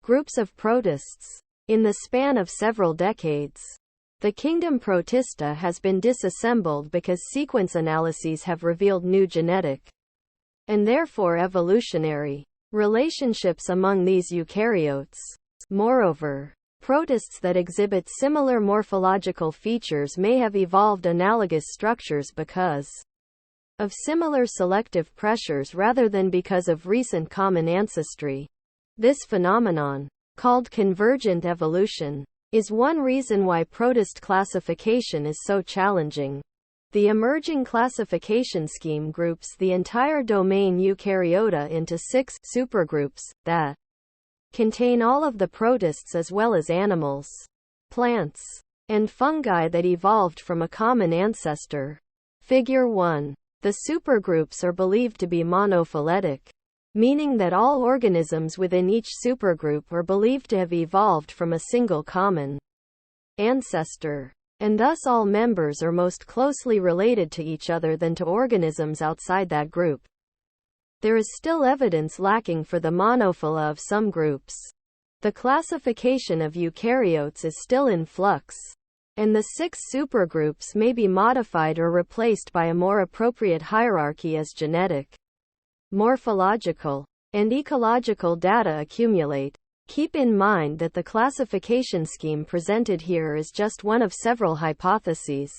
Groups of protists. In the span of several decades, the kingdom Protista has been disassembled because sequence analyses have revealed new genetic, and therefore evolutionary, relationships among these eukaryotes. Moreover, protists that exhibit similar morphological features may have evolved analogous structures because of similar selective pressures rather than because of recent common ancestry. This phenomenon, called convergent evolution, is one reason why protist classification is so challenging. The emerging classification scheme groups the entire domain Eukaryota into 6 supergroups that contain all of the protists as well as animals, plants, and fungi that evolved from a common ancestor. Figure 1. The supergroups are believed to be monophyletic, meaning that all organisms within each supergroup are believed to have evolved from a single common ancestor, and thus all members are most closely related to each other than to organisms outside that group. There is still evidence lacking for the monophyla of some groups. The classification of eukaryotes is still in flux, and the 6 supergroups may be modified or replaced by a more appropriate hierarchy as genetic, morphological, and ecological data accumulate. Keep in mind that the classification scheme presented here is just one of several hypotheses,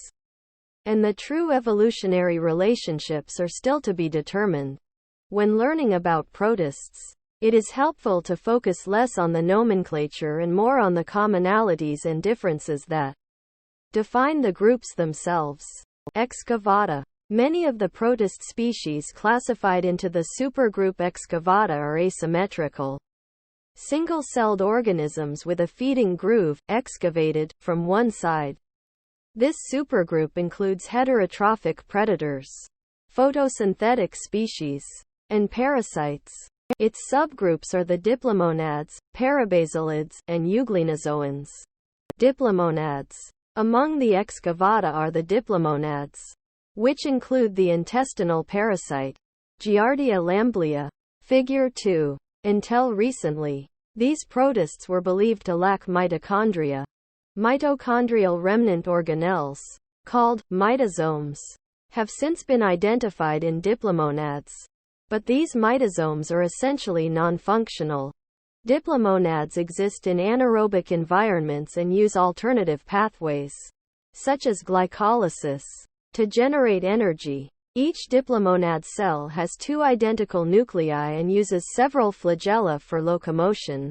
and the true evolutionary relationships are still to be determined. When learning about protists, it is helpful to focus less on the nomenclature and more on the commonalities and differences that define the groups themselves. Excavata. Many of the protist species classified into the supergroup Excavata are asymmetrical, single-celled organisms with a feeding groove, excavated, from one side. This supergroup includes heterotrophic predators, photosynthetic species, and parasites. Its subgroups are the Diplomonads, Parabasalids, and Euglenozoans. Diplomonads. Among the Excavata are the Diplomonads, which include the intestinal parasite, Giardia lamblia. Figure 2. Until recently, these protists were believed to lack mitochondria. Mitochondrial remnant organelles, called mitosomes, have since been identified in Diplomonads, but these mitosomes are essentially non-functional. Diplomonads exist in anaerobic environments and use alternative pathways, such as glycolysis, to generate energy. Each diplomonad cell has 2 identical nuclei and uses several flagella for locomotion.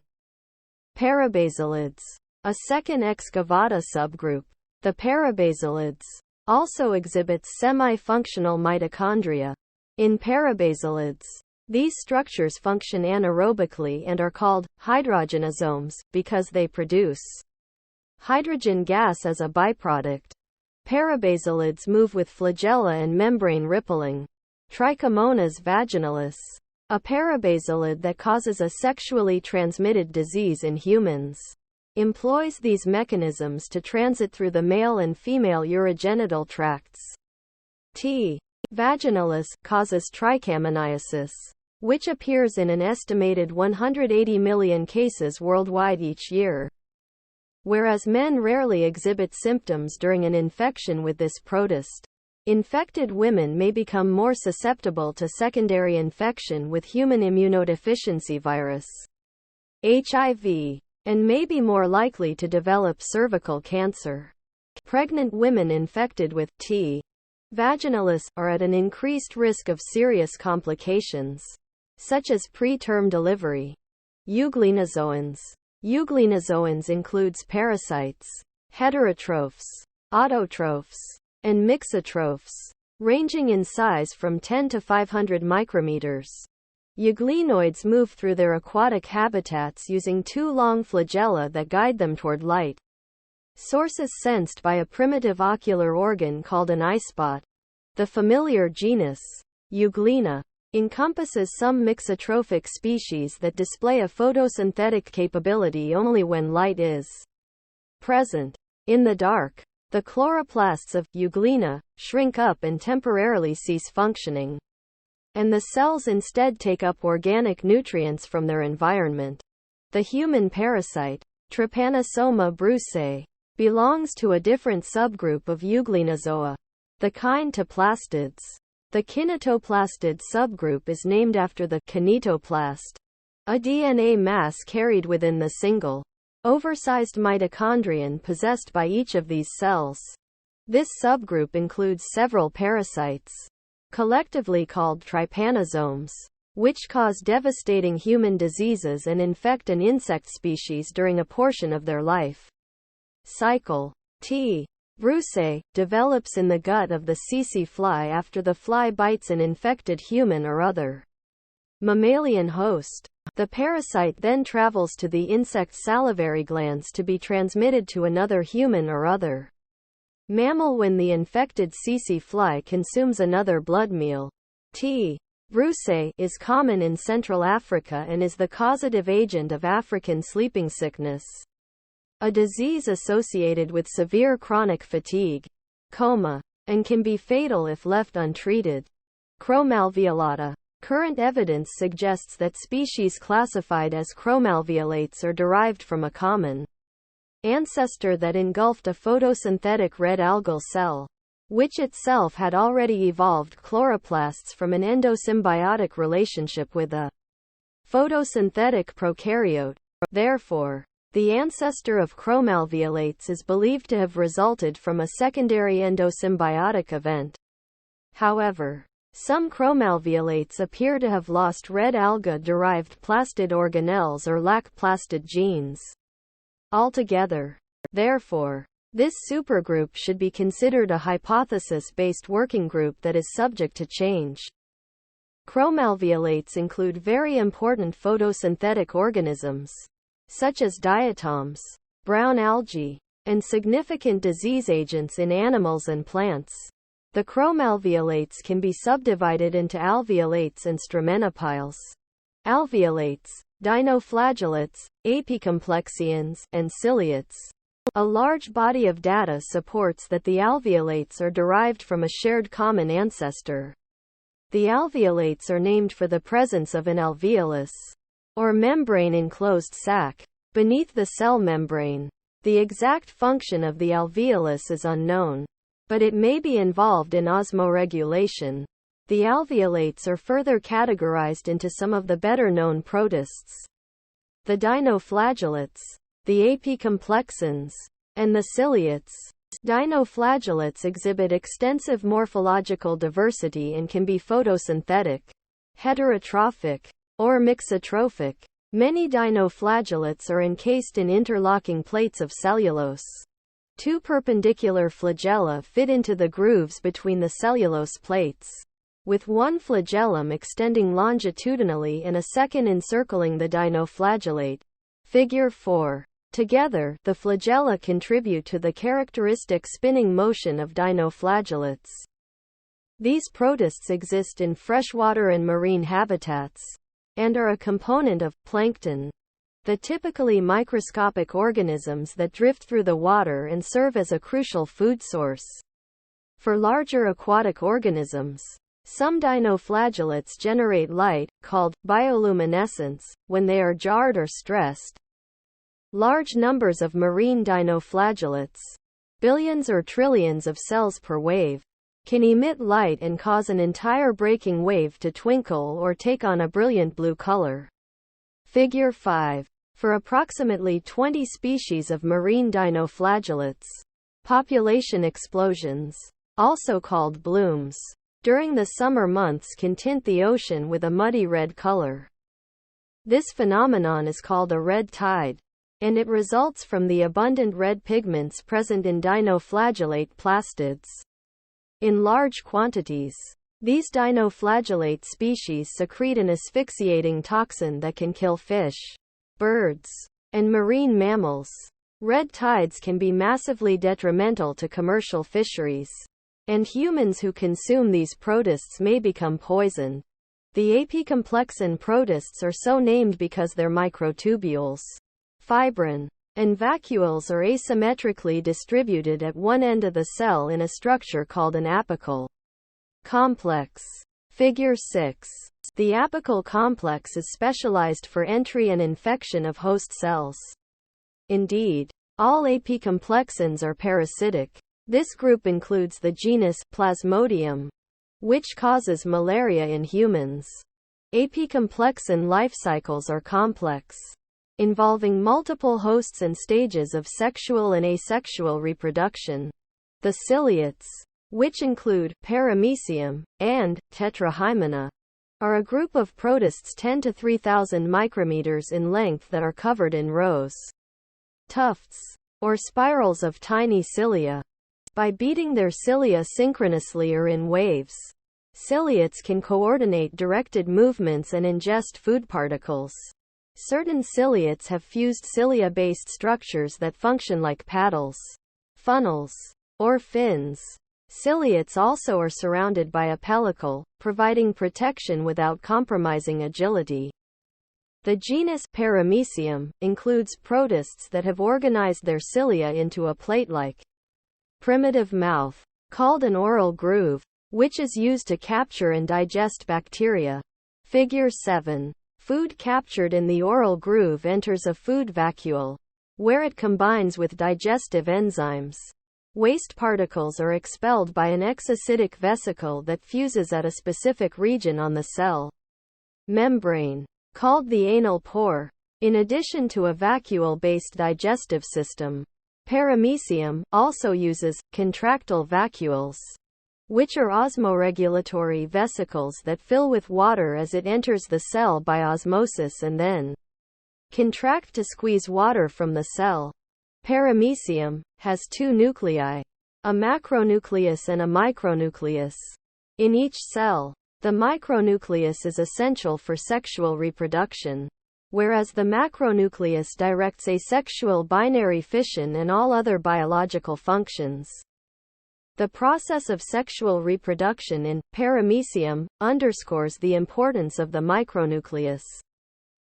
Parabasalids. A second Excavata subgroup, the Parabasalids, also exhibits semi-functional mitochondria. In Parabasalids, these structures function anaerobically and are called hydrogenosomes because they produce hydrogen gas as a byproduct. Parabasalids move with flagella and membrane rippling. Trichomonas vaginalis, a parabasalid that causes a sexually transmitted disease in humans, employs these mechanisms to transit through the male and female urogenital tracts. T. vaginalis causes trichomoniasis, which appears in an estimated 180 million cases worldwide each year. Whereas men rarely exhibit symptoms during an infection with this protist, infected women may become more susceptible to secondary infection with human immunodeficiency virus, HIV, and may be more likely to develop cervical cancer. Pregnant women infected with T. vaginalis are at an increased risk of serious complications, such as preterm delivery. Euglenozoans. Euglenozoans includes parasites, heterotrophs, autotrophs, and mixotrophs, ranging in size from 10 to 500 micrometers. Euglenoids move through their aquatic habitats using 2 long flagella that guide them toward light sources sensed by a primitive ocular organ called an eyespot. The familiar genus, Euglena, encompasses some mixotrophic species that display a photosynthetic capability only when light is present. In the dark, the chloroplasts of Euglena shrink up and temporarily cease functioning, and the cells instead take up organic nutrients from their environment. The human parasite, Trypanosoma brucei, belongs to a different subgroup of Euglenozoa, the kind Toplastids. The kinetoplastid subgroup is named after the kinetoplast, a DNA mass carried within the single, oversized mitochondrion possessed by each of these cells. This subgroup includes several parasites, collectively called trypanosomes, which cause devastating human diseases and infect an insect species during a portion of their life cycle. T. brucei develops in the gut of the tsetse fly after the fly bites an infected human or other mammalian host. The parasite then travels to the insect's salivary glands to be transmitted to another human or other mammal when the infected tsetse fly consumes another blood meal. T. brucei is common in Central Africa and is the causative agent of African sleeping sickness, a disease associated with severe chronic fatigue, coma, and can be fatal if left untreated. Chromalveolata. Current evidence suggests that species classified as chromalveolates are derived from a common ancestor that engulfed a photosynthetic red algal cell, which itself had already evolved chloroplasts from an endosymbiotic relationship with a photosynthetic prokaryote. Therefore, the ancestor of chromalveolates is believed to have resulted from a secondary endosymbiotic event. However, some chromalveolates appear to have lost red alga-derived plastid organelles or lack plastid genes altogether. Therefore, this supergroup should be considered a hypothesis-based working group that is subject to change. Chromalveolates include very important photosynthetic organisms, such as diatoms, brown algae, and significant disease agents in animals and plants. The chromalveolates can be subdivided into alveolates and Stramenopiles. Alveolates, dinoflagellates, apicomplexians, and ciliates. A large body of data supports that the alveolates are derived from a shared common ancestor. The alveolates are named for the presence of an alveolus, or membrane-enclosed sac, beneath the cell membrane. The exact function of the alveolus is unknown, but it may be involved in osmoregulation. The alveolates are further categorized into some of the better-known protists: the dinoflagellates, the apicomplexians, and the ciliates. Dinoflagellates exhibit extensive morphological diversity and can be photosynthetic, heterotrophic, or mixotrophic. Many dinoflagellates are encased in interlocking plates of cellulose. Two perpendicular flagella fit into the grooves between the cellulose plates, with one flagellum extending longitudinally and a second encircling the dinoflagellate. Figure 4. Together, the flagella contribute to the characteristic spinning motion of dinoflagellates. These protists exist in freshwater and marine habitats, and are a component of plankton, the typically microscopic organisms that drift through the water and serve as a crucial food source for larger aquatic organisms. Some dinoflagellates generate light, called bioluminescence, when they are jarred or stressed. Large numbers of marine dinoflagellates, billions or trillions of cells per wave, can emit light and cause an entire breaking wave to twinkle or take on a brilliant blue color. Figure 5. For approximately 20 species of marine dinoflagellates, population explosions, also called blooms, during the summer months can tint the ocean with a muddy red color. This phenomenon is called a red tide, and it results from the abundant red pigments present in dinoflagellate plastids. In large quantities, these dinoflagellate species secrete an asphyxiating toxin that can kill fish, birds, and marine mammals. Red tides can be massively detrimental to commercial fisheries, and humans who consume these protists may become poisoned. The apicomplexan protists are so named because their microtubules, fibrin, and vacuoles are asymmetrically distributed at one end of the cell in a structure called an apical complex. Figure 6. The apical complex is specialized for entry and infection of host cells. Indeed, all apicomplexians are parasitic. This group includes the genus Plasmodium, which causes malaria in humans. Apicomplexian life cycles are complex, involving multiple hosts and stages of sexual and asexual reproduction. The ciliates, which include Paramecium and Tetrahymena, are a group of protists 10 to 3,000 micrometers in length that are covered in rows, tufts, or spirals of tiny cilia. By beating their cilia synchronously or in waves, ciliates can coordinate directed movements and ingest food particles. Certain ciliates have fused cilia-based structures that function like paddles, funnels, or fins. Ciliates also are surrounded by a pellicle, providing protection without compromising agility. The genus Paramecium includes protists that have organized their cilia into a plate-like primitive mouth, called an oral groove, which is used to capture and digest bacteria. Figure 7. Food captured in the oral groove enters a food vacuole, where it combines with digestive enzymes. Waste particles are expelled by an exocytic vesicle that fuses at a specific region on the cell membrane, called the anal pore. In addition to a vacuole-based digestive system, Paramecium also uses contractile vacuoles, which are osmoregulatory vesicles that fill with water as it enters the cell by osmosis and then contract to squeeze water from the cell. Paramecium has two nuclei, a macronucleus and a micronucleus. In each cell, the micronucleus is essential for sexual reproduction, whereas the macronucleus directs asexual binary fission and all other biological functions. The process of sexual reproduction in Paramecium underscores the importance of the micronucleus.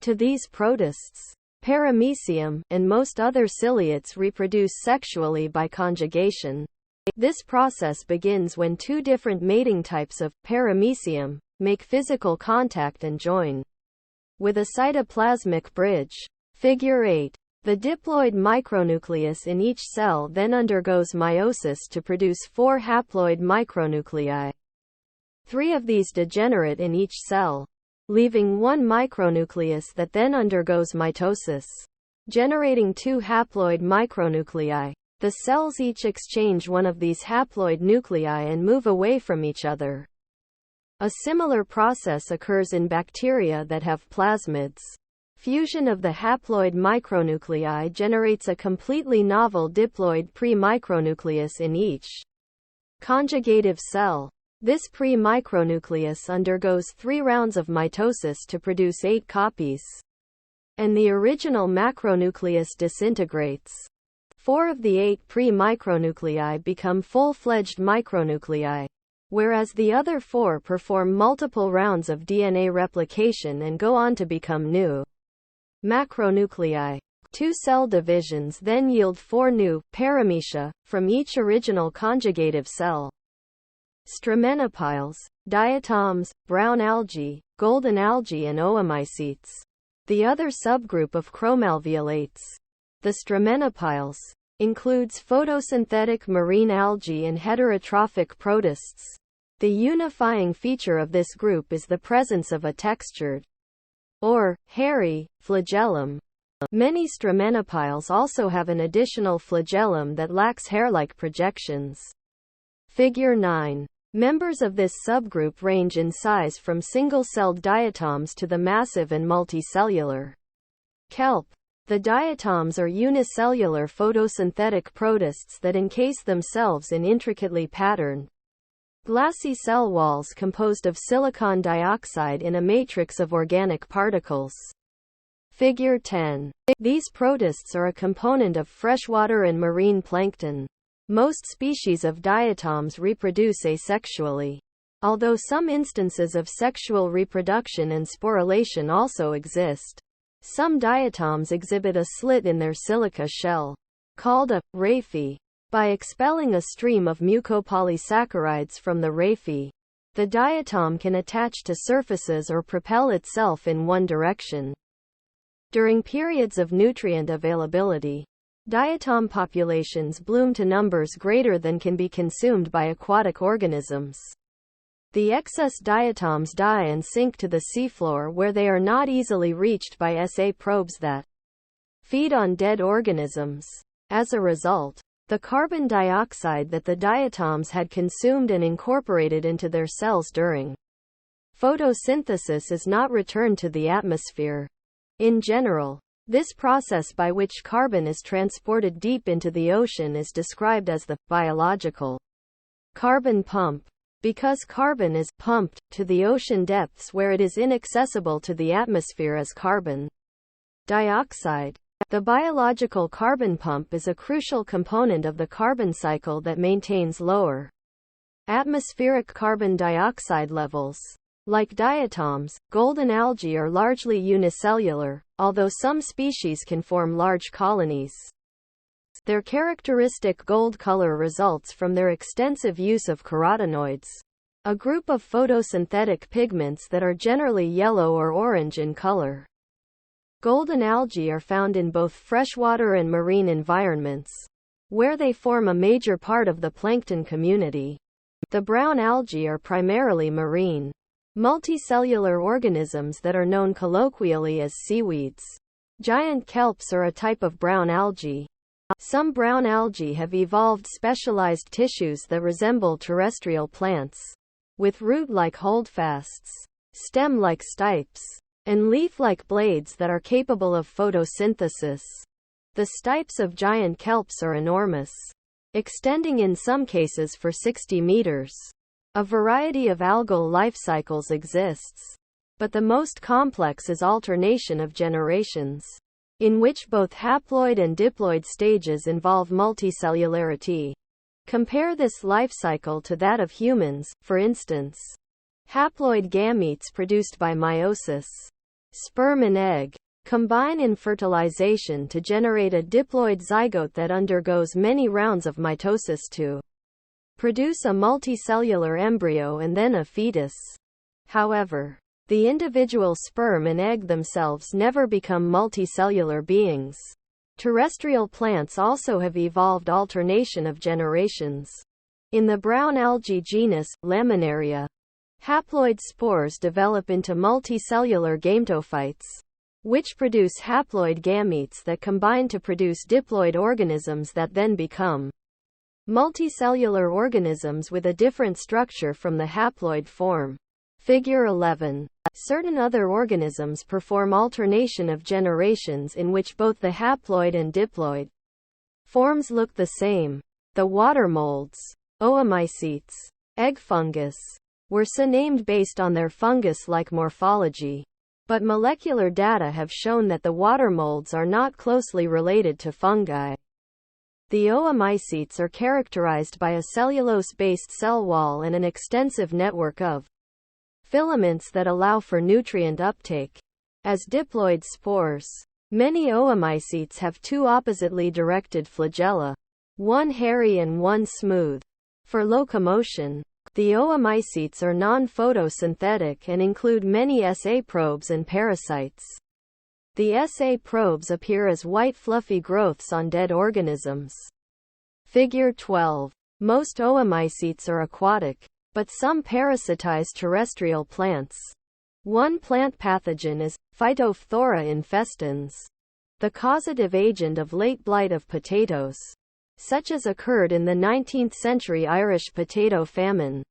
To these protists, Paramecium and most other ciliates reproduce sexually by conjugation. This process begins when two different mating types of Paramecium make physical contact and join with a cytoplasmic bridge. Figure 8. The diploid micronucleus in each cell then undergoes meiosis to produce 4 haploid micronuclei. 3 of these degenerate in each cell, leaving 1 micronucleus that then undergoes mitosis, generating 2 haploid micronuclei. The cells each exchange one of these haploid nuclei and move away from each other. A similar process occurs in bacteria that have plasmids. Fusion of the haploid micronuclei generates a completely novel diploid pre-micronucleus in each conjugative cell. This pre-micronucleus undergoes 3 rounds of mitosis to produce 8 copies, and the original macronucleus disintegrates. 4 of the 8 pre-micronuclei become full-fledged micronuclei, whereas the other 4 perform multiple rounds of DNA replication and go on to become new macronuclei. 2 cell divisions then yield 4 new paramecia from each original conjugative cell. Stramenopiles, diatoms, brown algae, golden algae and oomycetes. The other subgroup of Chromalveolates, the Stramenopiles, includes photosynthetic marine algae and heterotrophic protists. The unifying feature of this group is the presence of a textured, or hairy, flagellum. Many Stramenopiles also have an additional flagellum that lacks hair-like projections. Figure 9. Members of this subgroup range in size from single-celled diatoms to the massive and multicellular kelp. The diatoms are unicellular photosynthetic protists that encase themselves in intricately patterned, glassy cell walls composed of silicon dioxide in a matrix of organic particles. Figure 10. These protists are a component of freshwater and marine plankton. Most species of diatoms reproduce asexually, although some instances of sexual reproduction and sporulation also exist. Some diatoms exhibit a slit in their silica shell, called a raphe. By expelling a stream of mucopolysaccharides from the raphe, The diatom can attach to surfaces or propel itself in one direction. During periods of nutrient availability, diatom populations bloom to numbers greater than can be consumed by aquatic organisms. The excess diatoms die and sink to the seafloor, where they are not easily reached by SA probes that feed on dead organisms. As a result, the carbon dioxide that the diatoms had consumed and incorporated into their cells during photosynthesis is not returned to the atmosphere. In general, this process by which carbon is transported deep into the ocean is described as the biological carbon pump, because carbon is pumped to the ocean depths where it is inaccessible to the atmosphere as carbon dioxide. The biological carbon pump is a crucial component of the carbon cycle that maintains lower atmospheric carbon dioxide levels. Like diatoms, golden algae are largely unicellular, although some species can form large colonies. Their characteristic gold color results from their extensive use of carotenoids, a group of photosynthetic pigments that are generally yellow or orange in color. Golden algae are found in both freshwater and marine environments, where they form a major part of the plankton community. The brown algae are primarily marine, multicellular organisms that are known colloquially as seaweeds. Giant kelps are a type of brown algae. Some brown algae have evolved specialized tissues that resemble terrestrial plants, with root-like holdfasts, stem-like stipes, and leaf-like blades that are capable of photosynthesis. The stipes of giant kelps are enormous, extending in some cases for 60 meters. A variety of algal life cycles exists, but the most complex is alternation of generations, in which both haploid and diploid stages involve multicellularity. Compare this life cycle to that of humans, for instance. Haploid gametes produced by meiosis, sperm and egg, combine in fertilization to generate a diploid zygote that undergoes many rounds of mitosis to produce a multicellular embryo and then a fetus. However, the individual sperm and egg themselves never become multicellular beings. Terrestrial plants also have evolved alternation of generations. In the brown algae genus, Laminaria, haploid spores develop into multicellular gametophytes, which produce haploid gametes that combine to produce diploid organisms that then become multicellular organisms with a different structure from the haploid form. Figure 11. Certain other organisms perform alternation of generations in which both the haploid and diploid forms look the same. The water molds, oomycetes, egg fungus, were so named based on their fungus-like morphology, but molecular data have shown that the water molds are not closely related to fungi. The oomycetes are characterized by a cellulose-based cell wall and an extensive network of filaments that allow for nutrient uptake. As diploid spores, many oomycetes have two oppositely directed flagella, one hairy and one smooth. For locomotion, the oomycetes are non-photosynthetic and include many SA probes and parasites. The SA probes appear as white fluffy growths on dead organisms. Figure 12. Most oomycetes are aquatic, but some parasitize terrestrial plants. One plant pathogen is Phytophthora infestans, the causative agent of late blight of potatoes, such as occurred in the 19th century Irish potato famine.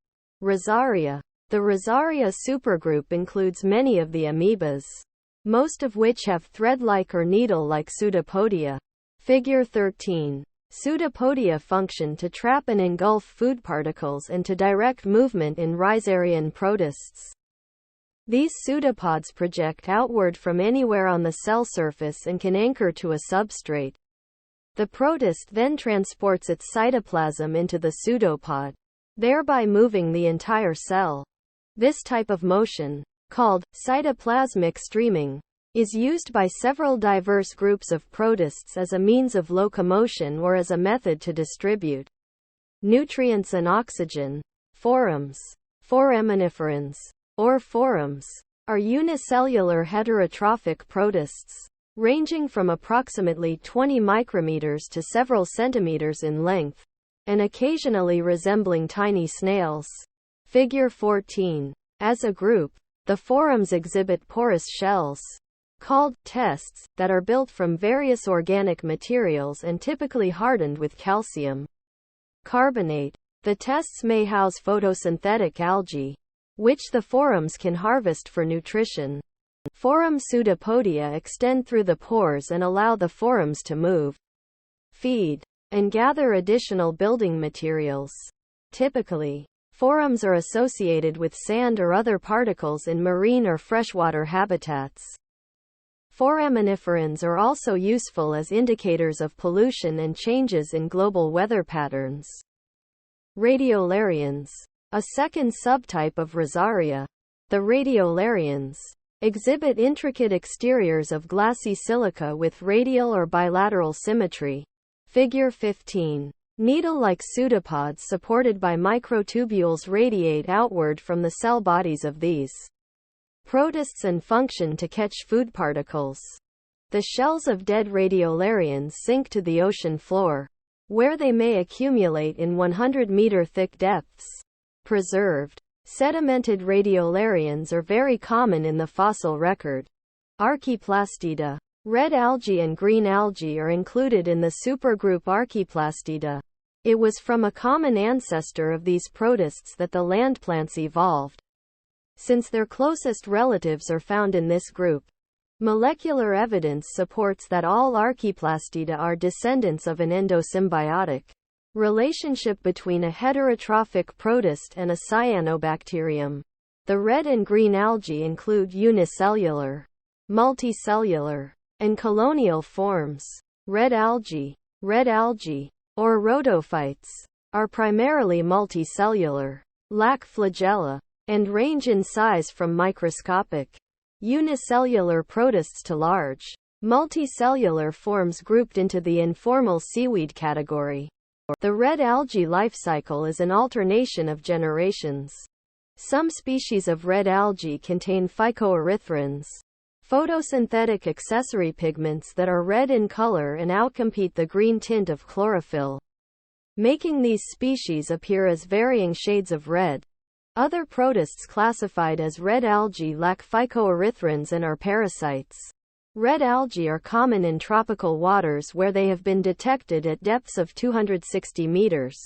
Rhizaria. The Rhizaria supergroup includes many of the amoebas, most of which have thread-like or needle-like pseudopodia. Figure 13. Pseudopodia function to trap and engulf food particles and to direct movement in Rhizarian protists. These pseudopods project outward from anywhere on the cell surface and can anchor to a substrate. The protist then transports its cytoplasm into the pseudopod, thereby moving the entire cell. This type of motion, called cytoplasmic streaming, is used by several diverse groups of protists as a means of locomotion or as a method to distribute nutrients and oxygen. Forams. Foraminiferans, or forams, are unicellular heterotrophic protists, ranging from approximately 20 micrometers to several centimeters in length, and occasionally resembling tiny snails. Figure 14. As a group, the forams exhibit porous shells, called tests, that are built from various organic materials and typically hardened with calcium carbonate. The tests may house photosynthetic algae, which the forams can harvest for nutrition. Foram pseudopodia extend through the pores and allow the forams to move, feed, and gather additional building materials. Typically, forams are associated with sand or other particles in marine or freshwater habitats. Foraminiferans are also useful as indicators of pollution and changes in global weather patterns. Radiolarians, a second subtype of Rhizaria, the Radiolarians, exhibit intricate exteriors of glassy silica with radial or bilateral symmetry. Figure 15. Needle-like pseudopods supported by microtubules radiate outward from the cell bodies of these protists and function to catch food particles. The shells of dead radiolarians sink to the ocean floor, where they may accumulate in 100-meter thick depths. Preserved, sedimented radiolarians are very common in the fossil record. Archaeplastida, red algae and green algae are included in the supergroup Archaeplastida. It was from a common ancestor of these protists that the land plants evolved, since their closest relatives are found in this group. Molecular evidence supports that all Archaeplastida are descendants of an endosymbiotic relationship between a heterotrophic protist and a cyanobacterium. The red and green algae include unicellular, multicellular, and colonial forms. Red algae, or rhodophytes, are primarily multicellular, lack flagella, and range in size from microscopic unicellular protists to large multicellular forms grouped into the informal seaweed category. The red algae life cycle is an alternation of generations. Some species of red algae contain phycoerythrins, photosynthetic accessory pigments that are red in color and outcompete the green tint of chlorophyll, making these species appear as varying shades of red. Other protists classified as red algae lack phycoerythrins and are parasites. Red algae are common in tropical waters where they have been detected at depths of 260 meters.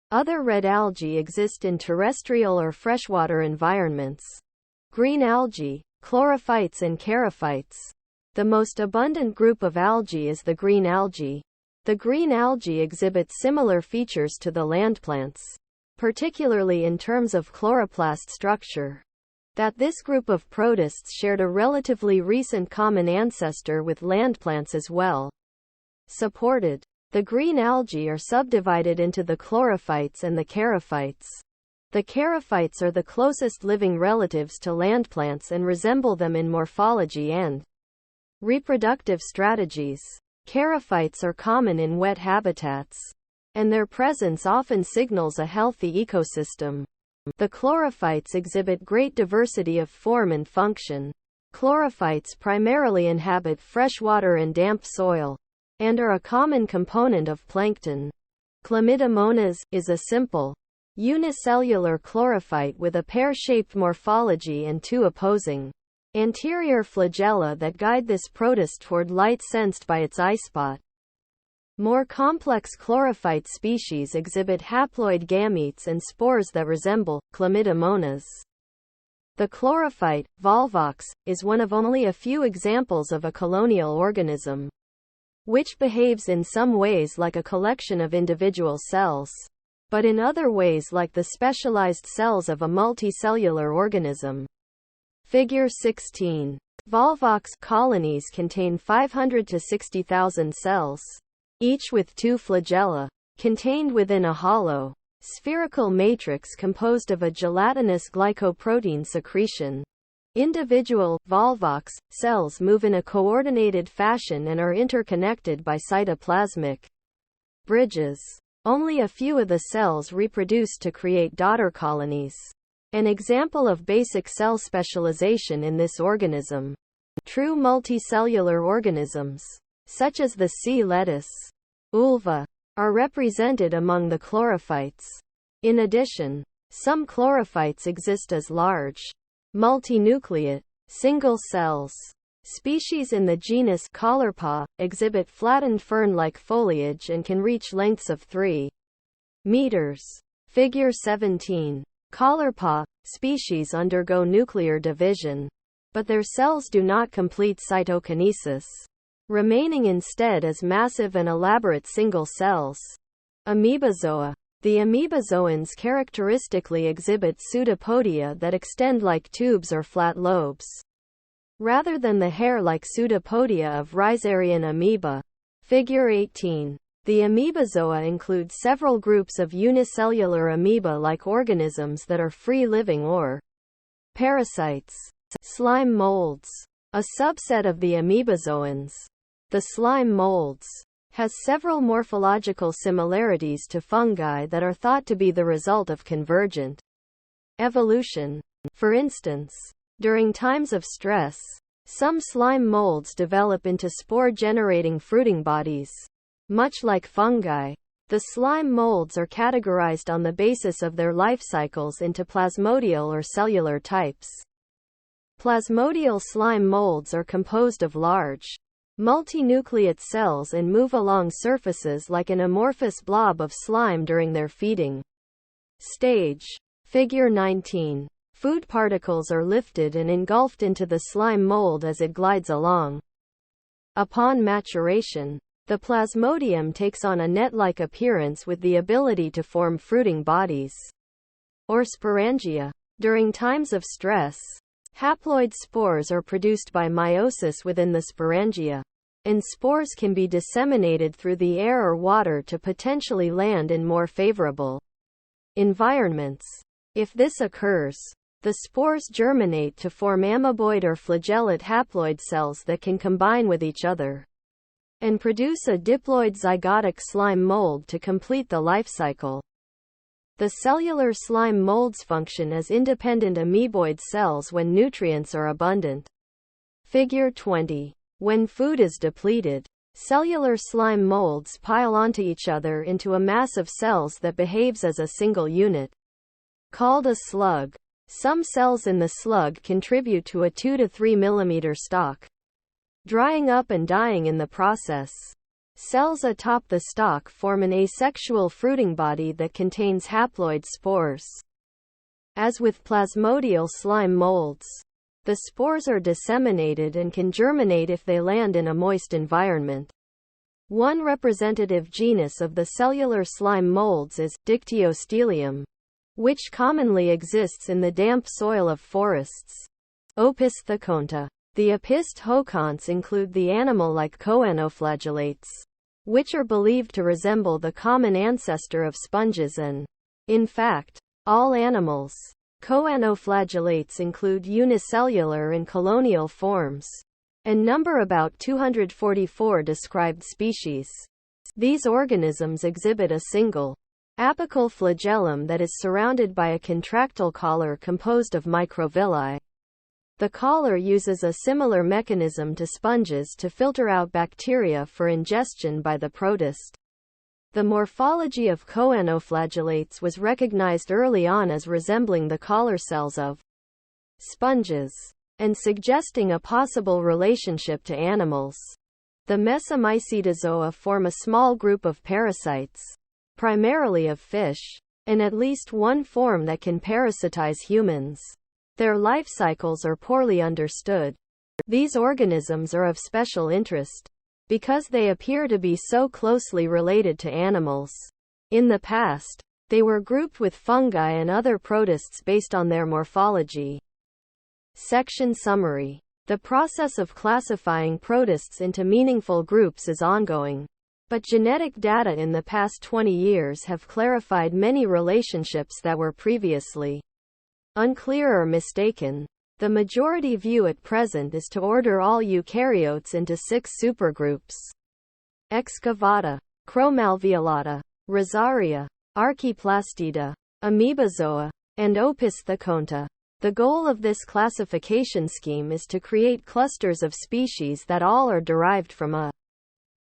Other red algae exist in terrestrial or freshwater environments. Green algae, chlorophytes and charophytes. The most abundant group of algae is the green algae. The green algae exhibit similar features to the land plants, particularly in terms of chloroplast structure. That this group of protists shared a relatively recent common ancestor with land plants as well. Supported. The green algae are subdivided into the chlorophytes and the charophytes. The charophytes are the closest living relatives to land plants and resemble them in morphology and reproductive strategies. Charophytes are common in wet habitats, and their presence often signals a healthy ecosystem. The chlorophytes exhibit great diversity of form and function. Chlorophytes primarily inhabit freshwater and damp soil, and are a common component of plankton. Chlamydomonas is a simple, unicellular chlorophyte with a pear-shaped morphology and two opposing anterior flagella that guide this protist toward light sensed by its eye spot. More complex chlorophyte species exhibit haploid gametes and spores that resemble chlamydomonas. The chlorophyte, Volvox, is one of only a few examples of a colonial organism, which behaves in some ways like a collection of individual cells, but in other ways like the specialized cells of a multicellular organism. Figure 16. Volvox colonies contain 500 to 60,000 cells, each with two flagella, contained within a hollow, spherical matrix composed of a gelatinous glycoprotein secretion. Individual, Volvox, cells move in a coordinated fashion and are interconnected by cytoplasmic bridges. Only a few of the cells reproduce to create daughter colonies. An example of basic cell specialization in this organism. True multicellular organisms, such as the sea lettuce, ulva, are represented among the chlorophytes. In addition, some chlorophytes exist as large, multinucleate, single cells. Species in the genus Caulerpa exhibit flattened fern-like foliage and can reach lengths of 3 meters. Figure 17. Caulerpa species undergo nuclear division, but their cells do not complete cytokinesis, remaining instead as massive and elaborate single cells. Amoebozoa. The Amoebozoans characteristically exhibit pseudopodia that extend like tubes or flat lobes, rather than the hair-like pseudopodia of Rhizarian amoeba. Figure 18. The Amoebozoa include several groups of unicellular amoeba-like organisms that are free-living or parasites. Slime molds. A subset of the Amoebozoans, the slime molds, has several morphological similarities to fungi that are thought to be the result of convergent evolution. For instance, during times of stress, some slime molds develop into spore-generating fruiting bodies. Much like fungi, the slime molds are categorized on the basis of their life cycles into plasmodial or cellular types. Plasmodial slime molds are composed of large, multinucleate cells and move along surfaces like an amorphous blob of slime during their feeding stage. Figure 19. Food particles are lifted and engulfed into the slime mold as it glides along. Upon maturation, the plasmodium takes on a net-like appearance with the ability to form fruiting bodies, or sporangia. During times of stress, haploid spores are produced by meiosis within the sporangia, and spores can be disseminated through the air or water to potentially land in more favorable environments. If this occurs, the spores germinate to form amoeboid or flagellate haploid cells that can combine with each other and produce a diploid zygotic slime mold to complete the life cycle. The cellular slime molds function as independent amoeboid cells when nutrients are abundant. Figure 20. When food is depleted, cellular slime molds pile onto each other into a mass of cells that behaves as a single unit, called a slug. Some cells in the slug contribute to a 2 to 3 mm stalk, drying up and dying in the process. Cells atop the stalk form an asexual fruiting body that contains haploid spores. As with plasmodial slime molds, the spores are disseminated and can germinate if they land in a moist environment. One representative genus of the cellular slime molds is Dictyostelium, which commonly exists in the damp soil of forests. Opisthokonta. The Opisthokonts include the animal-like choanoflagellates, which are believed to resemble the common ancestor of sponges and, in fact, all animals. Choanoflagellates include unicellular and colonial forms, and number about 244 described species. These organisms exhibit a single, apical flagellum that is surrounded by a contractile collar composed of microvilli. The collar uses a similar mechanism to sponges to filter out bacteria for ingestion by the protist. The morphology of choanoflagellates was recognized early on as resembling the collar cells of sponges, and suggesting a possible relationship to animals. The Mesomycetozoa form a small group of parasites, primarily of fish, and at least one form that can parasitize humans. Their life cycles are poorly understood. These organisms are of special interest because they appear to be so closely related to animals. In the past, they were grouped with fungi and other protists based on their morphology. Section summary. The process of classifying protists into meaningful groups is ongoing, but genetic data in the past 20 years have clarified many relationships that were previously unclear or mistaken. The majority view at present is to order all eukaryotes into 6 supergroups: Excavata, Chromalveolata, Rhizaria, Archaeplastida, Amoebozoa, and Opisthokonta. The goal of this classification scheme is to create clusters of species that all are derived from a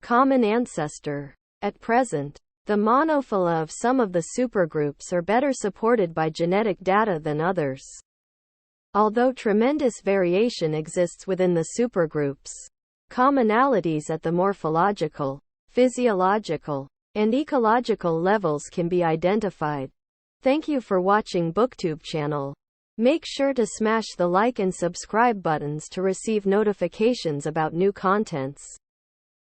common ancestor. At present, the monophyly of some of the supergroups are better supported by genetic data than others. Although tremendous variation exists within the supergroups, commonalities at the morphological, physiological, and ecological levels can be identified. Thank you for watching BookTube channel. Make sure to smash the like and subscribe buttons to receive notifications about new contents.